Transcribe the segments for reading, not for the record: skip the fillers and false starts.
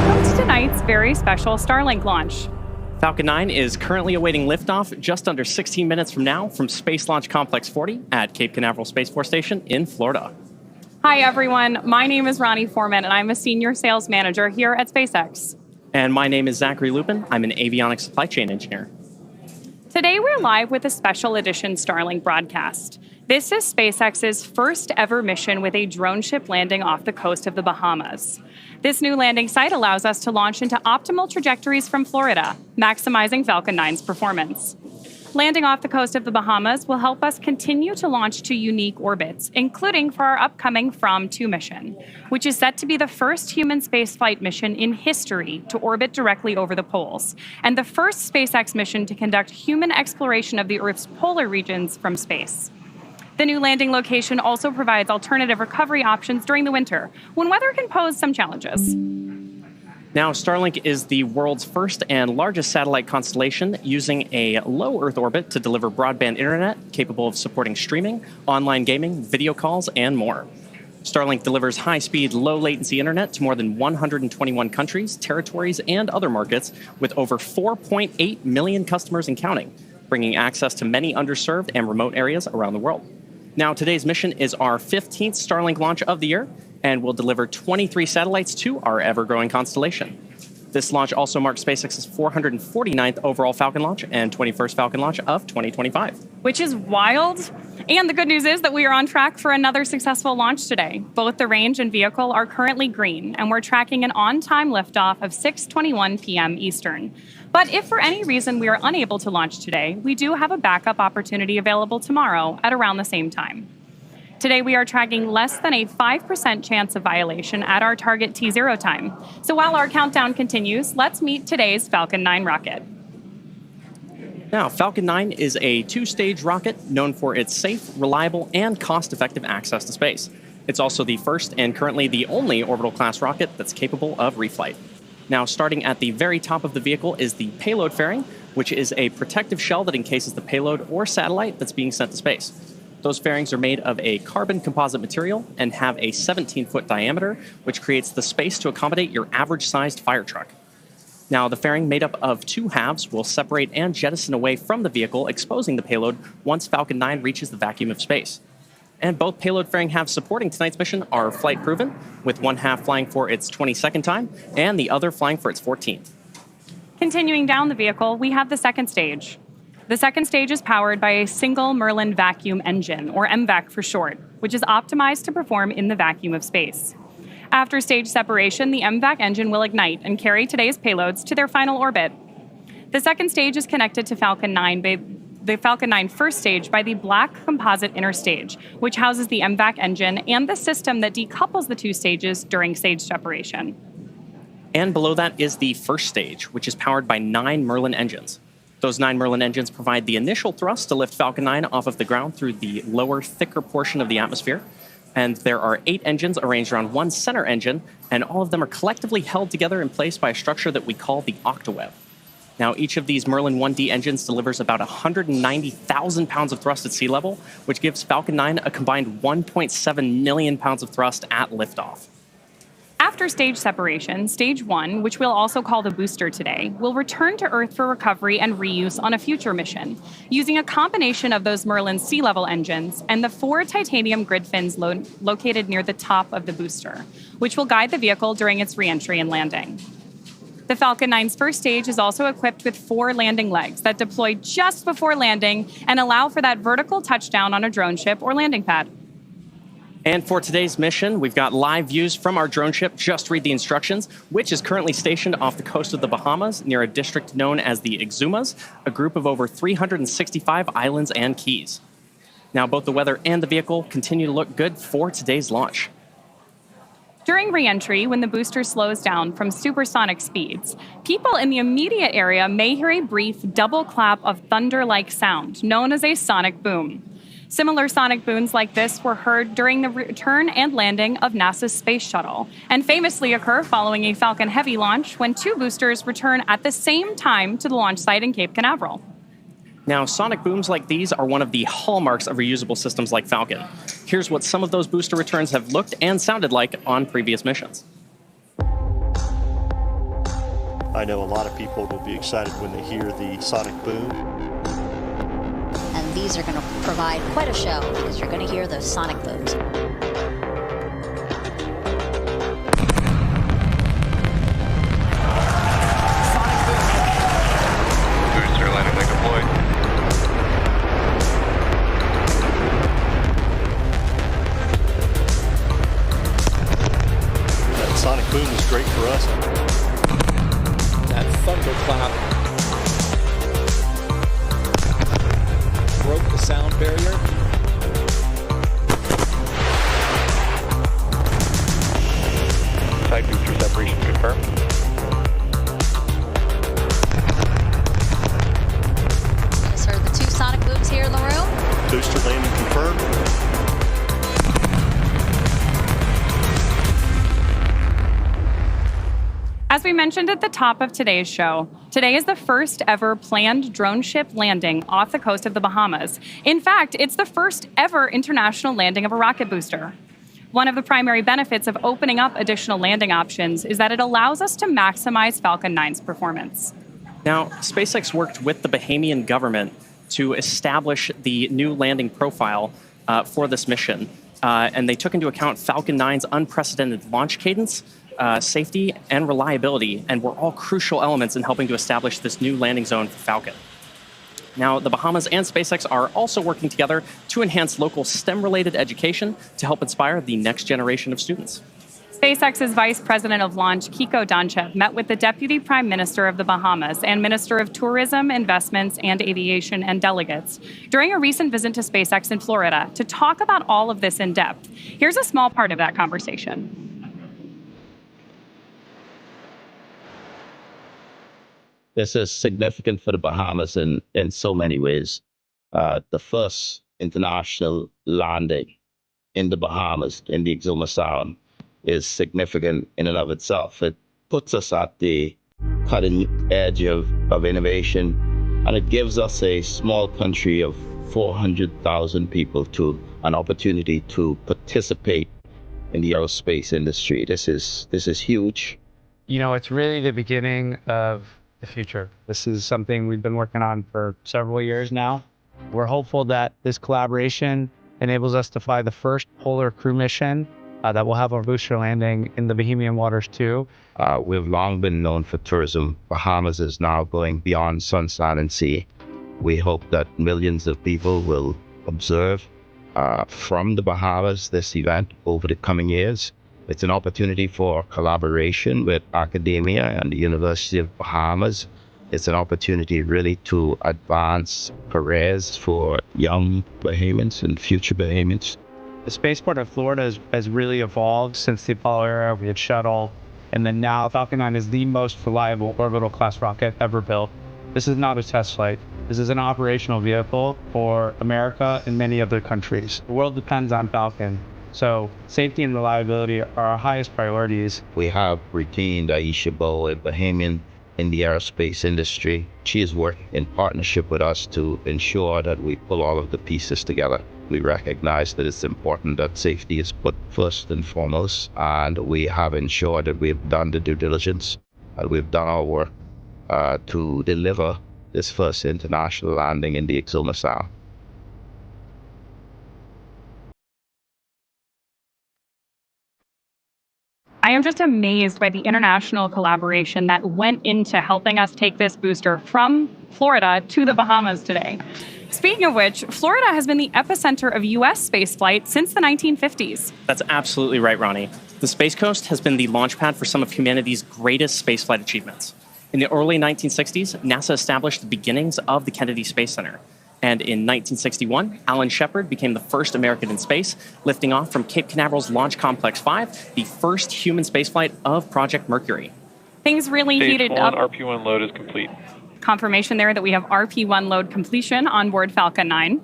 Welcome to tonight's very special Starlink launch. Falcon 9 is currently awaiting liftoff just under 16 minutes from now from Space Launch Complex 40 at Cape Canaveral Space Force Station in Florida. Hi, everyone. My name is Ronnie Foreman, and I'm a senior sales manager here at SpaceX. And my name is Zachary Lupin. I'm an avionics supply chain engineer. Today, we're live with a special edition Starlink broadcast. This is SpaceX's first ever mission with a drone ship landing off the coast of the Bahamas. This new landing site allows us to launch into optimal trajectories from Florida, maximizing Falcon 9's performance. Landing off the coast of the Bahamas will help us continue to launch to unique orbits, including for our upcoming From-2 mission, which is set to be the first human spaceflight mission in history to orbit directly over the poles, and the first SpaceX mission to conduct human exploration of the Earth's polar regions from space. The new landing location also provides alternative recovery options during the winter, when weather can pose some challenges. Now, Starlink is the world's first and largest satellite constellation using a low Earth orbit to deliver broadband internet capable of supporting streaming, online gaming, video calls, and more. Starlink delivers high-speed, low-latency internet to more than 121 countries, territories, and other markets with over 4.8 million customers and counting, bringing access to many underserved and remote areas around the world. Now, today's mission is our 15th Starlink launch of the year, and will deliver 23 satellites to our ever-growing constellation. This launch also marks SpaceX's 449th overall Falcon launch and 21st Falcon launch of 2025. Which is wild. And the good news is that we are on track for another successful launch today. Both the range and vehicle are currently green, and we're tracking an on-time liftoff of 6:21 p.m. Eastern. But if for any reason we are unable to launch today, we do have a backup opportunity available tomorrow at around the same time. Today, we are tracking less than a 5% chance of violation at our target T0 time. So while our countdown continues, let's meet today's Falcon 9 rocket. Now, Falcon 9 is a two-stage rocket known for its safe, reliable, and cost-effective access to space. It's also the first and currently the only orbital-class rocket that's capable of reflight. Now, starting at the very top of the vehicle is the payload fairing, which is a protective shell that encases the payload or satellite that's being sent to space. Those fairings are made of a carbon composite material and have a 17-foot diameter, which creates the space to accommodate your average-sized fire truck. Now, the fairing, made up of two halves, will separate and jettison away from the vehicle, exposing the payload once Falcon 9 reaches the vacuum of space. And both payload fairing halves supporting tonight's mission are flight-proven, with one half flying for its 22nd time and the other flying for its 14th. Continuing down the vehicle, we have the second stage. The second stage is powered by a single Merlin vacuum engine, or MVAC for short, which is optimized to perform in the vacuum of space. After stage separation, the MVAC engine will ignite and carry today's payloads to their final orbit. The second stage is connected to Falcon 9 the Falcon 9 first stage by the black composite inner stage, which houses the MVAC engine and the system that decouples the two stages during stage separation. And below that is the first stage, which is powered by 9 Merlin engines. Those 9 Merlin engines provide the initial thrust to lift Falcon 9 off of the ground through the lower, thicker portion of the atmosphere. And there are 8 engines arranged around one center engine, and all of them are collectively held together in place by a structure that we call the octaweb. Now, each of these Merlin 1D engines delivers about 190,000 pounds of thrust at sea level, which gives Falcon 9 a combined 1.7 million pounds of thrust at liftoff. After stage separation, stage 1, which we'll also call the booster today, will return to Earth for recovery and reuse on a future mission, using a combination of those Merlin sea-level engines and the 4 titanium grid fins located near the top of the booster, which will guide the vehicle during its re-entry and landing. The Falcon 9's first stage is also equipped with 4 landing legs that deploy just before landing and allow for that vertical touchdown on a drone ship or landing pad. And for today's mission, we've got live views from our drone ship, Just Read the Instructions, which is currently stationed off the coast of the Bahamas near a district known as the Exumas, a group of over 365 islands and keys. Now, both the weather and the vehicle continue to look good for today's launch. During re-entry, when the booster slows down from supersonic speeds, people in the immediate area may hear a brief double clap of thunder-like sound, known as a sonic boom. Similar sonic booms like this were heard during the return and landing of NASA's Space Shuttle, and famously occur following a Falcon Heavy launch when 2 boosters return at the same time to the launch site in Cape Canaveral. Now, sonic booms like these are one of the hallmarks of reusable systems like Falcon. Here's what some of those booster returns have looked and sounded like on previous missions. I know a lot of people will be excited when they hear the sonic boom. And these are going to provide quite a show because you're going to hear those sonic booms. Booster landing leg deployed. That sonic boom is great for us. That thunderclap broke the sound barrier. Side booster separation confirmed. Just heard the 2 sonic booms here in the room. Booster landing confirmed. As we mentioned at the top of today's show, today is the first ever planned drone ship landing off the coast of the Bahamas. In fact, it's the first ever international landing of a rocket booster. One of the primary benefits of opening up additional landing options is that it allows us to maximize Falcon 9's performance. Now, SpaceX worked with the Bahamian government to establish the new landing profile for this mission. And they took into account Falcon 9's unprecedented launch cadence, safety, and reliability, and were all crucial elements in helping to establish this new landing zone for Falcon. Now, the Bahamas and SpaceX are also working together to enhance local STEM-related education to help inspire the next generation of students. SpaceX's Vice President of Launch, Droneship, met with the Deputy Prime Minister of the Bahamas and Minister of Tourism, Investments, and Aviation and delegates during a recent visit to SpaceX in Florida to talk about all of this in depth. Here's a small part of that conversation. This is significant for the Bahamas in so many ways. The first international landing in the Bahamas, in the Exuma Sound, is significant in and of itself. It puts us at the cutting edge of innovation, and it gives us a small country of 400,000 people to an opportunity to participate in the aerospace industry. This is huge. You know, it's really the beginning of the future. This is something we've been working on for several years now. We're hopeful that this collaboration enables us to fly the first polar crew mission that will have our booster landing in the Bahamian waters too. We've long been known for tourism. Bahamas is now going beyond sunshine and sea. We hope that millions of people will observe from the Bahamas this event over the coming years. It's an opportunity for collaboration with academia and the University of Bahamas. It's an opportunity really to advance careers for young Bahamians and future Bahamians. The spaceport of Florida has really evolved since the Apollo era. We had shuttle, and then now Falcon 9 is the most reliable orbital class rocket ever built. This is not a test flight. This is an operational vehicle for America and many other countries. The world depends on Falcon. So safety and reliability are our highest priorities. We have retained Aisha Bow, a Bahamian in the aerospace industry. She has worked in partnership with us to ensure that we pull all of the pieces together. We recognize that it's important that safety is put first and foremost, and we have ensured that we've done the due diligence and we've done our work to deliver this first international landing in the Exuma Sound. I am just amazed by the international collaboration that went into helping us take this booster from Florida to the Bahamas today. Speaking of which, Florida has been the epicenter of U.S. spaceflight since the 1950s. That's absolutely right, Ronnie. The Space Coast has been the launch pad for some of humanity's greatest spaceflight achievements. In the early 1960s, NASA established the beginnings of the Kennedy Space Center. And in 1961, Alan Shepard became the first American in space, lifting off from Cape Canaveral's Launch Complex 5, the first human spaceflight of Project Mercury. Things really heated up. RP1 load is complete. Confirmation there that we have RP1 load completion on board Falcon 9.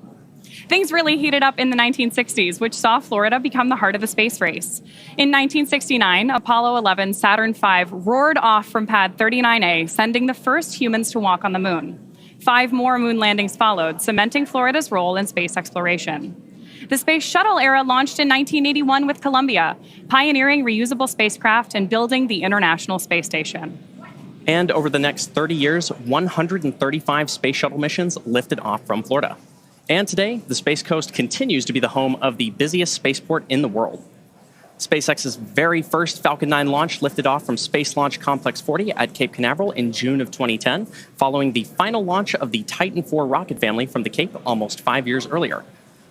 Things really heated up in the 1960s, which saw Florida become the heart of the space race. In 1969, Apollo 11 Saturn V roared off from Pad 39A, sending the first humans to walk on the moon. 5 more moon landings followed, cementing Florida's role in space exploration. The space shuttle era launched in 1981 with Columbia, pioneering reusable spacecraft and building the International Space Station. And over the next 30 years, 135 space shuttle missions lifted off from Florida. And today, the Space Coast continues to be the home of the busiest spaceport in the world. SpaceX's very first Falcon 9 launch lifted off from Space Launch Complex 40 at Cape Canaveral in June of 2010, following the final launch of the Titan IV rocket family from the Cape almost 5 years earlier.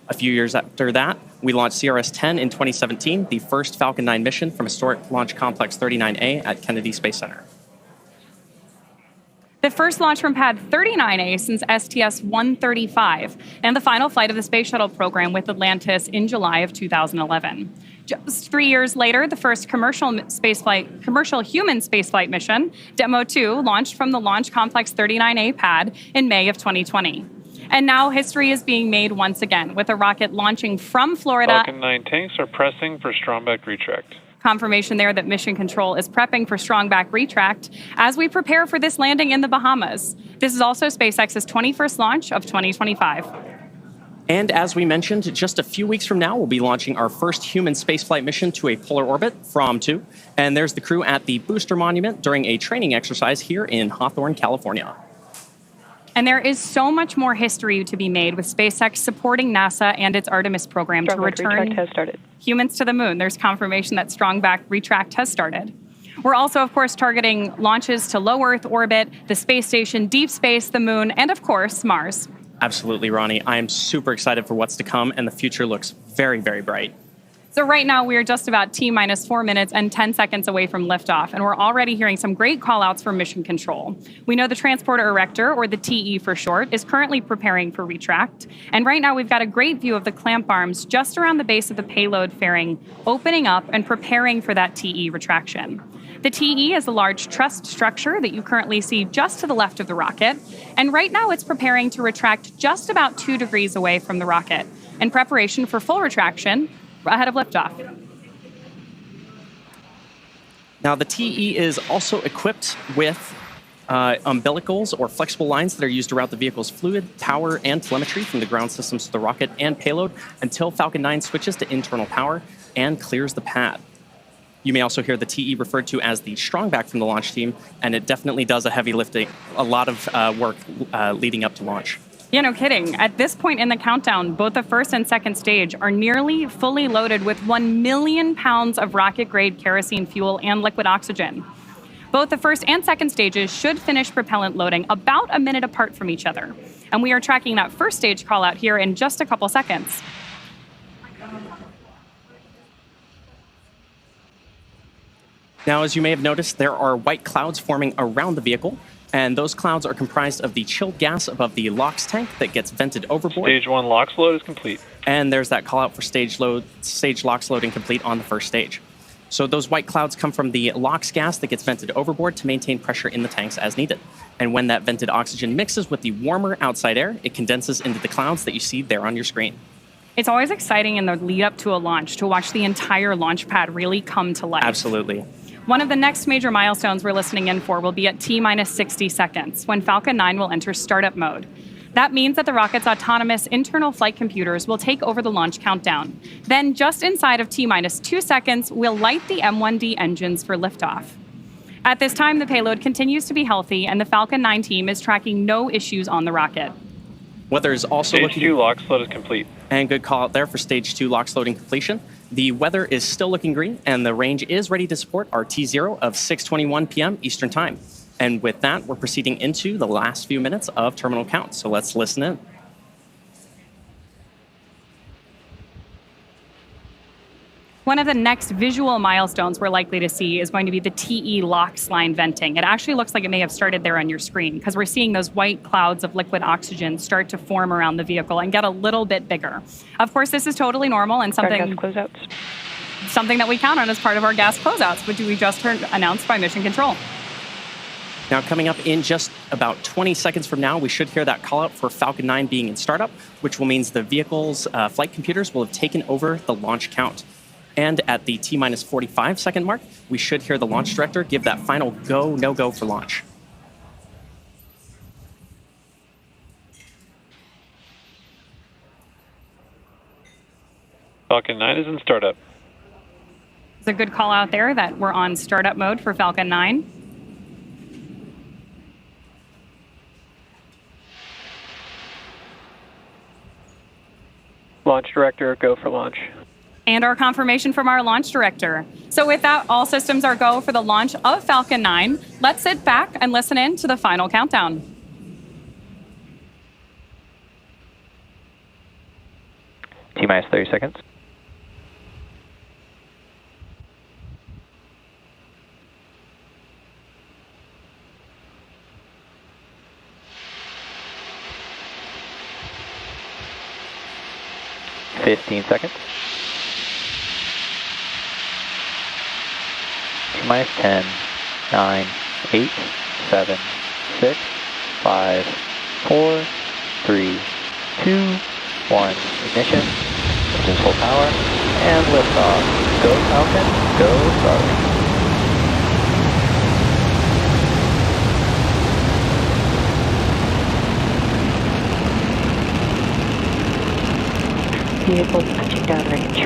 A few years after that, we launched CRS-10 in 2017, the first Falcon 9 mission from historic Launch Complex 39A at Kennedy Space Center. The first launch from Pad 39A since STS-135, and the final flight of the Space Shuttle program with Atlantis in July of 2011. Just 3 years later, the first commercial human spaceflight mission, Demo 2, launched from the Launch Complex 39A pad in May of 2020. And now history is being made once again, with a rocket launching from Florida. Falcon 9 tanks are pressing for strong back retract. Confirmation there that Mission Control is prepping for strong back retract as we prepare for this landing in the Bahamas. This is also SpaceX's 21st launch of 2025. And as we mentioned, just a few weeks from now, we'll be launching our first human spaceflight mission to a polar orbit, from 2. And there's the crew at the Booster Monument during a training exercise here in Hawthorne, California. And there is so much more history to be made with SpaceX supporting NASA and its Artemis program to return humans to the moon. There's confirmation that strong back retract has started. We're also, of course, targeting launches to low Earth orbit, the space station, deep space, the moon, and of course, Mars. Absolutely, Ronnie. I am super excited for what's to come, and the future looks very, very bright. So right now, we are just about T-minus 4 minutes and 10 seconds away from liftoff, and we're already hearing some great call-outs from Mission Control. We know the Transporter Erector, or the TE for short, is currently preparing for retract. And right now, we've got a great view of the clamp arms just around the base of the payload fairing, opening up and preparing for that TE retraction. The TE is a large trussed structure that you currently see just to the left of the rocket, and right now it's preparing to retract just about 2 degrees away from the rocket, in preparation for full retraction ahead of liftoff. Now, the TE is also equipped with umbilicals or flexible lines that are used to route the vehicle's fluid, power, and telemetry from the ground systems to the rocket and payload until Falcon 9 switches to internal power and clears the pad. You may also hear the TE referred to as the strong back from the launch team, and it definitely does a heavy lifting, a lot of work leading up to launch. Yeah, no kidding. At this point in the countdown, both the first and second stage are nearly fully loaded with 1 million pounds of rocket-grade kerosene fuel and liquid oxygen. Both the first and second stages should finish propellant loading about a minute apart from each other. And we are tracking that first stage call out here in just a couple seconds. Now, as you may have noticed, there are white clouds forming around the vehicle, and those clouds are comprised of the chilled gas above the LOX tank that gets vented overboard. Stage 1 LOX load is complete. And there's that call out for stage LOX loading complete on the first stage. So those white clouds come from the LOX gas that gets vented overboard to maintain pressure in the tanks as needed. And when that vented oxygen mixes with the warmer outside air, it condenses into the clouds that you see there on your screen. It's always exciting in the lead up to a launch to watch the entire launch pad really come to life. Absolutely. One of the next major milestones we're listening in for will be at T-minus 60 seconds, when Falcon 9 will enter startup mode. That means that the rocket's autonomous internal flight computers will take over the launch countdown. Then, just inside of T-minus 2 seconds, we'll light the M1D engines for liftoff. At this time, the payload continues to be healthy, and the Falcon 9 team is tracking no issues on the rocket. Weather is also Stage looking... 2 LOX load is complete. And good call out there for Stage 2 LOX loading completion. The weather is still looking green, and the range is ready to support our T0 of 6:21 p.m. Eastern Time. And with that, we're proceeding into the last few minutes of terminal count. So let's listen in. One of the next visual milestones we're likely to see is going to be the TE LOX line venting. It actually looks like it may have started there on your screen because we're seeing those white clouds of liquid oxygen start to form around the vehicle and get a little bit bigger. Of course, this is totally normal and something that we count on as part of our gas closeouts, which we just heard announced by Mission Control. Now, coming up in just about 20 seconds from now, we should hear that call out for Falcon 9 being in startup, which will mean the vehicle's flight computers will have taken over the launch count. And at the T-minus 45 second mark, we should hear the launch director give that final go, no-go for launch. Falcon 9 is in startup. It's a good call out there that we're on startup mode for Falcon 9. Launch director, go for launch. And our confirmation from our launch director. So with that, all systems are go for the launch of Falcon 9. Let's sit back and listen in to the final countdown. T-minus 30 seconds. 15 seconds. T-minus 10, 9, 8, 7, 6, 5, 4, 3, 2, 1. Ignition, engines full power, and liftoff. Go Falcon, go Starlink. Vehicle touching downrange.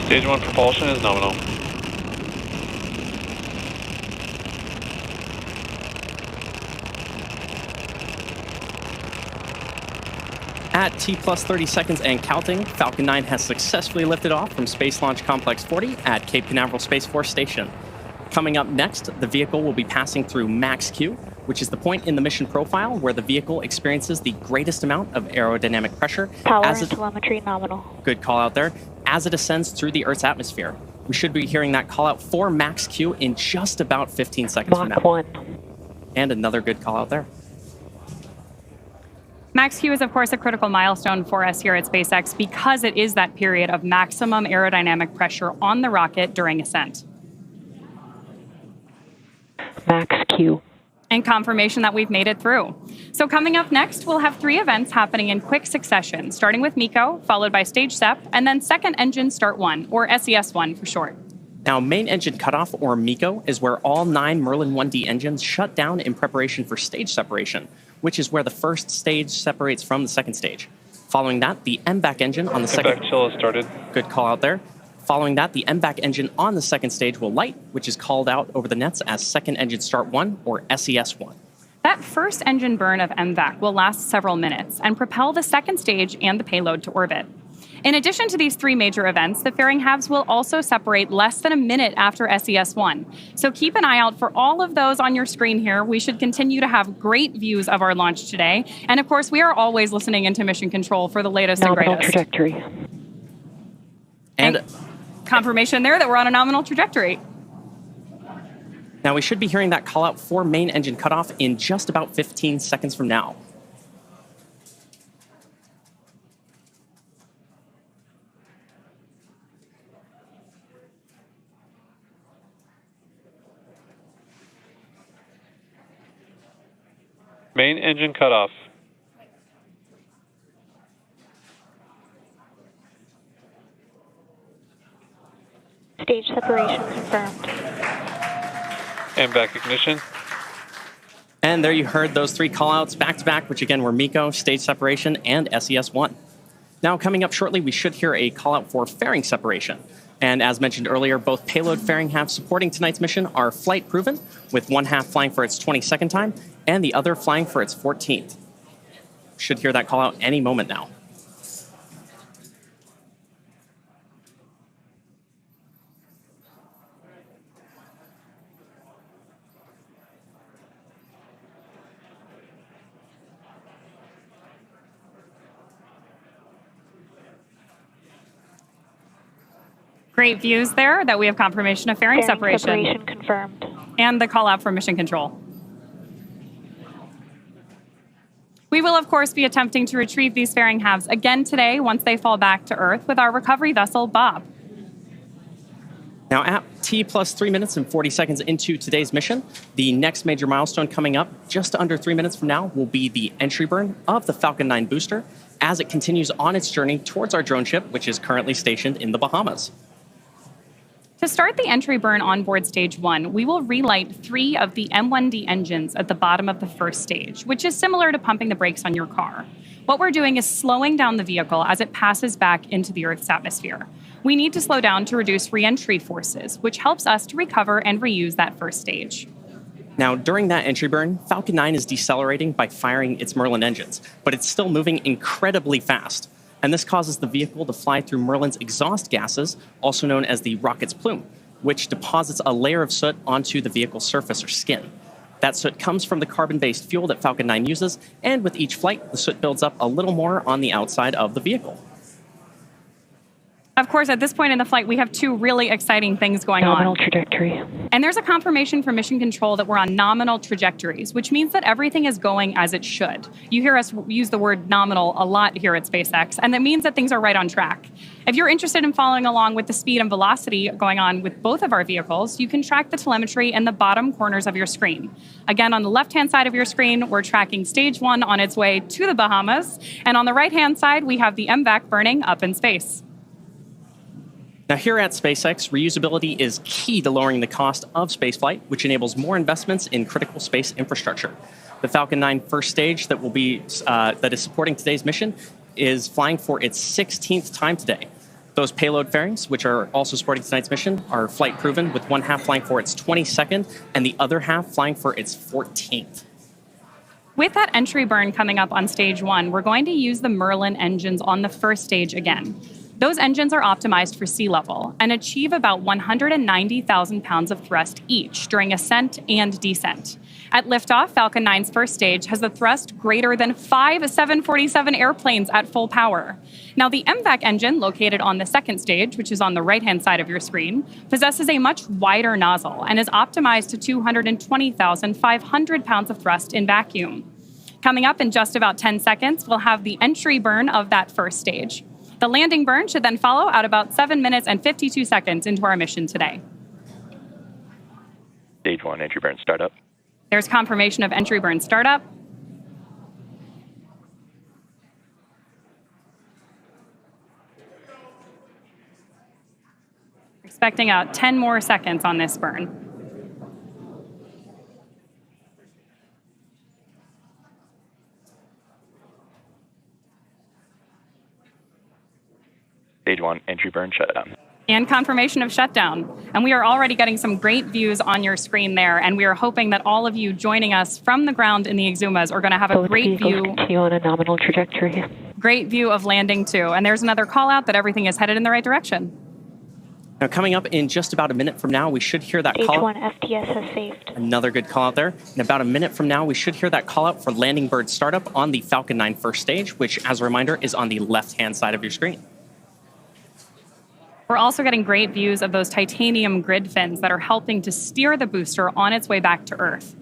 Stage 1 propulsion is nominal. At T plus 30 seconds and counting, Falcon 9 has successfully lifted off from Space Launch Complex 40 at Cape Canaveral Space Force Station. Coming up next, the vehicle will be passing through max Q, which is the point in the mission profile where the vehicle experiences the greatest amount of aerodynamic pressure. Power and telemetry nominal. Good call out there. As it ascends through the Earth's atmosphere. We should be hearing that call out for max Q in just about 15 seconds from now. Mach 1. And another good call out there. Max Q is, of course, a critical milestone for us here at SpaceX because it is that period of maximum aerodynamic pressure on the rocket during ascent. Max Q. And confirmation that we've made it through. So coming up next, we'll have 3 events happening in quick succession, starting with MECO, followed by Stage SEP, and then Second Engine Start 1, or SES-1 for short. Now, main engine cutoff, or MECO, is where all 9 Merlin 1D engines shut down in preparation for stage separation, which is where the first stage separates from the second stage. Following that, the MVAC engine on the second... MVAC chill has started. Good call out there. Following that, the MVAC engine on the second stage will light, which is called out over the nets as Second Engine Start 1, or SES-1. That first engine burn of MVAC will last several minutes and propel the second stage and the payload to orbit. In addition to these 3 major events, the fairing halves will also separate less than a minute after SES-1. So keep an eye out for all of those on your screen here. We should continue to have great views of our launch today. And of course, we are always listening into mission control for the latest and Nominal greatest. trajectory. And confirmation there that we're on a nominal trajectory. now we should be hearing that call out for main engine cutoff in just about 15 seconds from now. Main engine cutoff. Stage separation confirmed. MVAC ignition. And there you heard those 3 callouts back-to-back, which again were MECO, stage separation, and SES-1. Now, coming up shortly, we should hear a callout for fairing separation. And as mentioned earlier, both payload fairing halves supporting tonight's mission are flight proven, with one half flying for its 22nd time and the other flying for its 14th. Should hear that callout any moment now. Great views there that we have confirmation of fairing separation. Separation confirmed. And the call out for mission control. We will, of course, be attempting to retrieve these fairing halves again today once they fall back to Earth with our recovery vessel, Bob. Now, at T plus 3 minutes and 40 seconds into today's mission, the next major milestone coming up just under 3 minutes from now will be the entry burn of the Falcon 9 booster as it continues on its journey towards our drone ship, which is currently stationed in the Bahamas. To start the entry burn on board Stage 1, we will relight 3 of the M1D engines at the bottom of the first stage, which is similar to pumping the brakes on your car. What we're doing is slowing down the vehicle as it passes back into the Earth's atmosphere. We need to slow down to reduce re-entry forces, which helps us to recover and reuse that first stage. Now, during that entry burn, Falcon 9 is decelerating by firing its Merlin engines, but it's still moving incredibly fast. And this causes the vehicle to fly through Merlin's exhaust gases, also known as the rocket's plume, which deposits a layer of soot onto the vehicle's surface or skin. That soot comes from the carbon-based fuel that Falcon 9 uses, and with each flight, the soot builds up a little more on the outside of the vehicle. Of course, at this point in the flight, we have two really exciting things going Nominal on. trajectory. And there's a confirmation from mission control that we're on nominal trajectories, which means that everything is going as it should. You hear us use the word nominal a lot here at SpaceX, and that means that things are right on track. If you're interested in following along with the speed and velocity going on with both of our vehicles, you can track the telemetry in the bottom corners of your screen. Again, on the left-hand side of your screen, we're tracking stage 1 on its way to the Bahamas, and on the right-hand side, we have the MVAC burning up in space. Now, here at SpaceX, reusability is key to lowering the cost of spaceflight, which enables more investments in critical space infrastructure. The Falcon 9 first stage that is supporting today's mission is flying for its 16th time today. Those payload fairings, which are also supporting tonight's mission, are flight proven, with one half flying for its 22nd and the other half flying for its 14th. With that entry burn coming up on stage 1, we're going to use the Merlin engines on the first stage again. Those engines are optimized for sea level and achieve about 190,000 pounds of thrust each during ascent and descent. At liftoff, Falcon 9's first stage has a thrust greater than 5 747 airplanes at full power. Now, the MVAC engine, located on the second stage, which is on the right-hand side of your screen, possesses a much wider nozzle and is optimized to 220,500 pounds of thrust in vacuum. Coming up in just about 10 seconds, we'll have the entry burn of that first stage. The landing burn should then follow at about 7 minutes and 52 seconds into our mission today. Stage 1, entry burn startup. There's confirmation of entry burn startup. Expecting out 10 more seconds on this burn. Stage 1, entry burn shutdown. And confirmation of shutdown. And we are already getting some great views on your screen there, and we are hoping that all of you joining us from the ground in the Exumas are going to have a great view. Continue on a nominal trajectory. Great view of landing too. And there's another call out that everything is headed in the right direction. Now, coming up in just about a minute from now, we should hear that Stage call. 1 FTS has saved. Another good call out there. In about a minute from now, we should hear that call out for landing bird startup on the Falcon 9 first stage, which, as a reminder, is on the left-hand side of your screen. We're also getting great views of those titanium grid fins that are helping to steer the booster on its way back to Earth.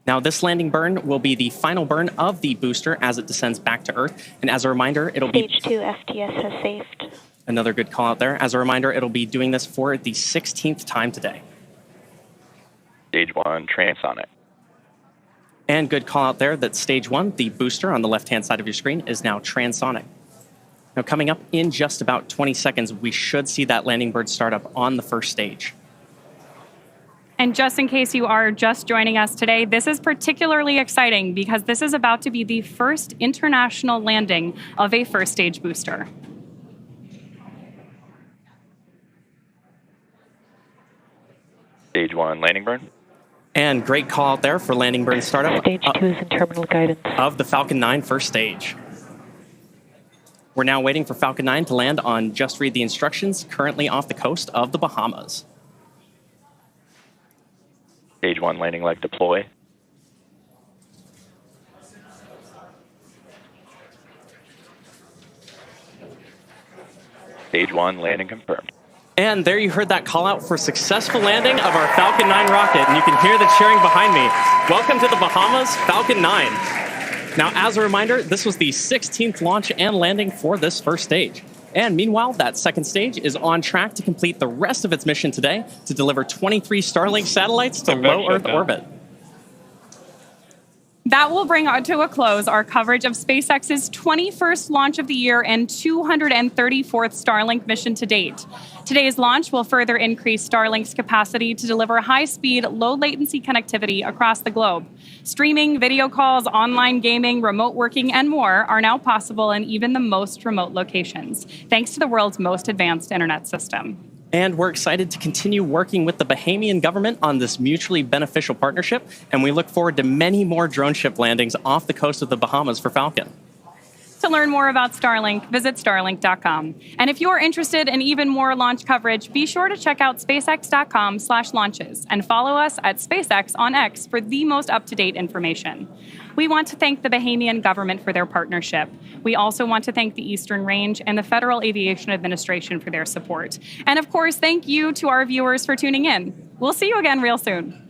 Now, this landing burn will be the final burn of the booster as it descends back to Earth. And as a reminder, it'll be... Stage 2 FTS has saved. Another good call out there. As a reminder, it'll be doing this for the 16th time today. Stage 1, transonic. And good call out there that stage 1, the booster on the left-hand side of your screen, is now transonic. Now, coming up in just about 20 seconds, we should see that landing bird startup on the first stage. And just in case you are just joining us today, this is particularly exciting because this is about to be the first international landing of a first stage booster. Stage 1, landing burn. And great call out there for landing burn startup. Stage 2 is in terminal guidance. Of the Falcon 9 first stage. We're now waiting for Falcon 9 to land on Just Read the Instructions, currently off the coast of the Bahamas. Stage 1, landing leg deploy. Stage 1, landing confirmed. And there you heard that call out for successful landing of our Falcon 9 rocket, and you can hear the cheering behind me. Welcome to the Bahamas, Falcon 9. Now, as a reminder, this was the 16th launch and landing for this first stage. And meanwhile, that second stage is on track to complete the rest of its mission today to deliver 23 Starlink satellites to low Earth orbit. That will bring to a close our coverage of SpaceX's 21st launch of the year and 234th Starlink mission to date. Today's launch will further increase Starlink's capacity to deliver high-speed, low-latency connectivity across the globe. Streaming, video calls, online gaming, remote working, and more are now possible in even the most remote locations, thanks to the world's most advanced internet system. And we're excited to continue working with the Bahamian government on this mutually beneficial partnership, and we look forward to many more drone ship landings off the coast of the Bahamas for Falcon. To learn more about Starlink, visit starlink.com. And if you're interested in even more launch coverage, be sure to check out spacex.com/launches and follow us at SpaceX on X for the most up-to-date information. We want to thank the Bahamian government for their partnership. We also want to thank the Eastern Range and the Federal Aviation Administration for their support. And of course, thank you to our viewers for tuning in. We'll see you again real soon.